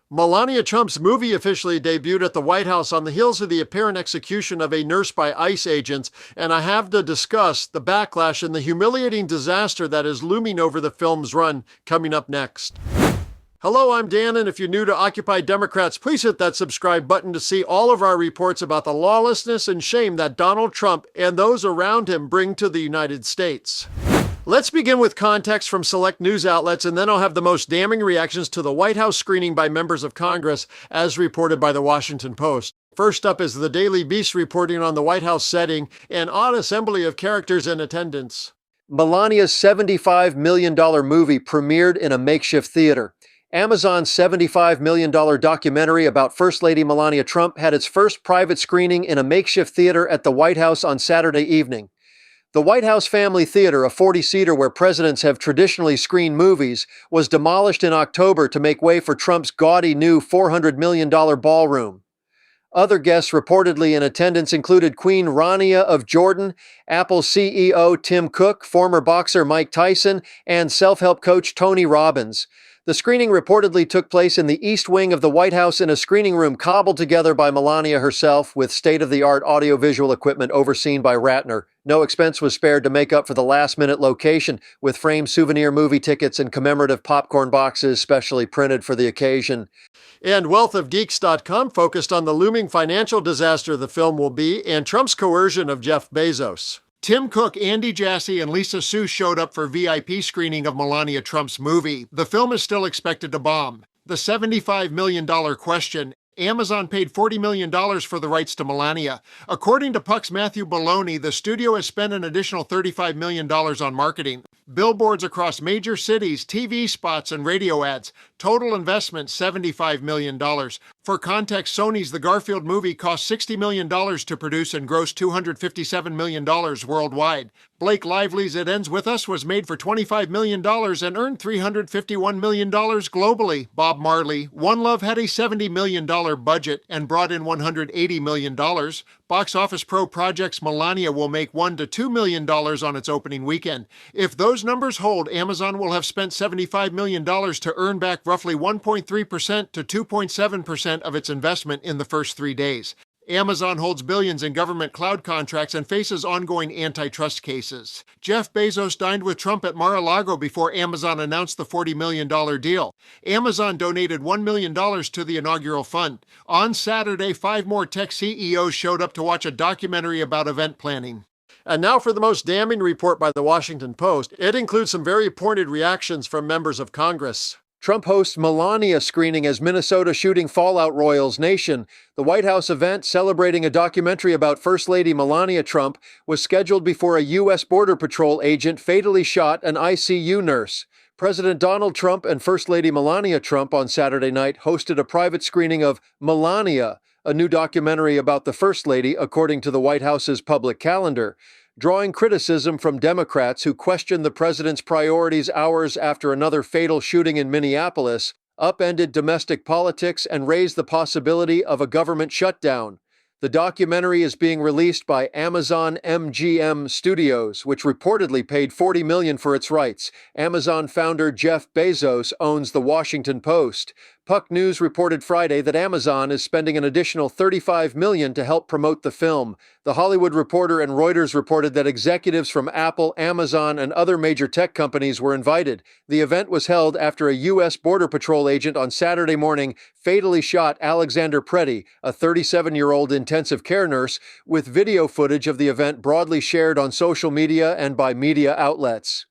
Melania Trump's movie officially debuted at the White House on the heels of the apparent execution of a nurse by ICE agents, and I have to discuss the backlash and the humiliating disaster that is looming over the film's run coming up next. Hello, I'm Dan, and if you're new to Occupy Democrats, please hit that subscribe button to see all of our reports about the lawlessness and shame that Donald Trump and those around him bring to the United States. Let's begin with context from select news outlets, and then I'll have the most damning reactions to the White House screening by members of Congress, as reported by the Washington Post. First up is the Daily Beast reporting on the White House setting, an odd assembly of characters in attendance. Melania's $75 million movie premiered in a makeshift theater. Amazon's $75 million documentary about First Lady Melania Trump had its first private screening in a makeshift theater at the White House on Saturday evening. The White House Family Theater, a 40-seater where presidents have traditionally screened movies, was demolished in October to make way for Trump's gaudy new $400 million ballroom. Other guests reportedly in attendance included Queen Rania of Jordan, Apple CEO Tim Cook, former boxer Mike Tyson, and self-help coach Tony Robbins. The screening reportedly took place in the East Wing of the White House in a screening room cobbled together by Melania herself with state-of-the-art audiovisual equipment overseen by Ratner. No expense was spared to make up for the last-minute location, with framed souvenir movie tickets and commemorative popcorn boxes specially printed for the occasion. And wealthofgeeks.com focused on the looming financial disaster the film will be and Trump's coercion of Jeff Bezos. Tim Cook, Andy Jassy, and Lisa Su showed up for VIP screening of Melania Trump's movie. The film is still expected to bomb. The $75 million question. Amazon paid $40 million for the rights to Melania. According to Puck's Matthew Baloney, the studio has spent an additional $35 million on marketing. Billboards across major cities, TV spots, and radio ads. Total investment, $75 million. For context, Sony's The Garfield movie cost $60 million to produce and grossed $257 million worldwide. Blake Lively's It Ends With Us was made for $25 million and earned $351 million globally. Bob Marley, One Love had a $70 million budget and brought in $180 million. Box Office Pro projects Melania will make $1 to $2 million on its opening weekend. If those numbers hold, Amazon will have spent $75 million to earn back roughly 1.3% to 2.7% of its investment in the first 3 days. Amazon holds billions in government cloud contracts and faces ongoing antitrust cases. Jeff Bezos dined with Trump at Mar-a-Lago before Amazon announced the $40 million deal. Amazon donated $1 million to the inaugural fund. On Saturday, 5 more tech CEOs showed up to watch a documentary about event planning. And now for the most damning report by the Washington Post. It includes some very pointed reactions from members of Congress. Trump hosts Melania screening as Minnesota shooting fallout roils nation. The White House event celebrating a documentary about First Lady Melania Trump was scheduled before a U.S. Border Patrol agent fatally shot an ICU nurse. President Donald Trump and First Lady Melania Trump on Saturday night hosted a private screening of Melania, a new documentary about the First Lady, according to the White House's public calendar. Drawing criticism from Democrats who questioned the president's priorities hours after another fatal shooting in Minneapolis, upended domestic politics, and raised the possibility of a government shutdown. The documentary is being released by Amazon MGM Studios, which reportedly paid $40 million for its rights. Amazon founder Jeff Bezos owns the Washington Post. Puck News reported Friday that Amazon is spending an additional $35 million to help promote the film. The Hollywood Reporter and Reuters reported that executives from Apple, Amazon, and other major tech companies were invited. The event was held after a U.S. Border Patrol agent on Saturday morning fatally shot Alexander Preddy, a 37-year-old intensive care nurse, with video footage of the event broadly shared on social media and by media outlets.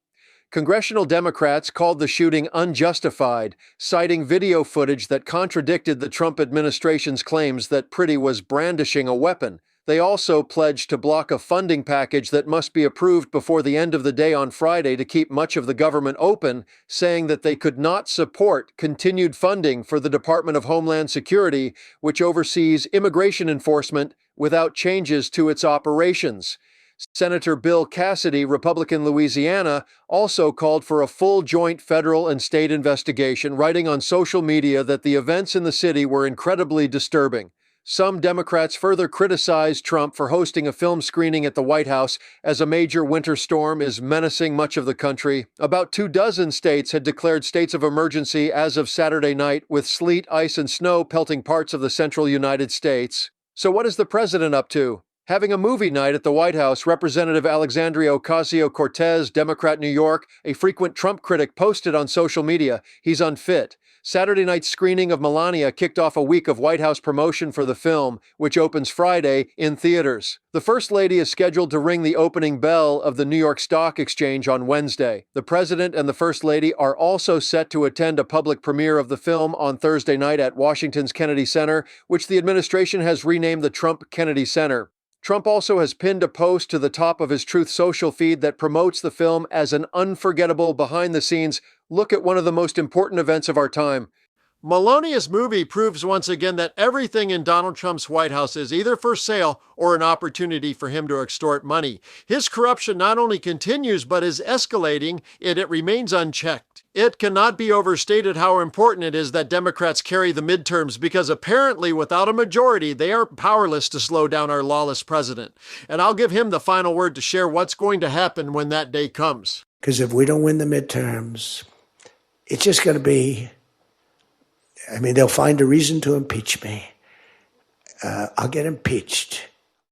Congressional Democrats called the shooting unjustified, citing video footage that contradicted the Trump administration's claims that Preddy was brandishing a weapon. They also pledged to block a funding package that must be approved before the end of the day on Friday to keep much of the government open, saying that they could not support continued funding for the Department of Homeland Security, which oversees immigration enforcement, without changes to its operations. Senator Bill Cassidy, Republican Louisiana, also called for a full joint federal and state investigation, writing on social media that the events in the city were incredibly disturbing. Some Democrats further criticized Trump for hosting a film screening at the White House as a major winter storm is menacing much of the country. About 24 states had declared states of emergency as of Saturday night, with sleet, ice, and snow pelting parts of the central United States. So what is the president up to? Having a movie night at the White House, Representative Alexandria Ocasio-Cortez, Democrat, New York, a frequent Trump critic, posted on social media, he's unfit. Saturday night's screening of Melania kicked off a week of White House promotion for the film, which opens Friday in theaters. The First Lady is scheduled to ring the opening bell of the New York Stock Exchange on Wednesday. The President and the First Lady are also set to attend a public premiere of the film on Thursday night at Washington's Kennedy Center, which the administration has renamed the Trump Kennedy Center. Trump also has pinned a post to the top of his Truth Social feed that promotes the film as an unforgettable behind-the-scenes look at one of the most important events of our time. Melania's movie proves once again that everything in Donald Trump's White House is either for sale or an opportunity for him to extort money. His corruption not only continues but is escalating, and it remains unchecked. It cannot be overstated how important it is that Democrats carry the midterms, because apparently without a majority, they are powerless to slow down our lawless president. And I'll give him the final word to share what's going to happen when that day comes. Because if we don't win the midterms, it's just going to be, they'll find a reason to impeach me. I'll get impeached.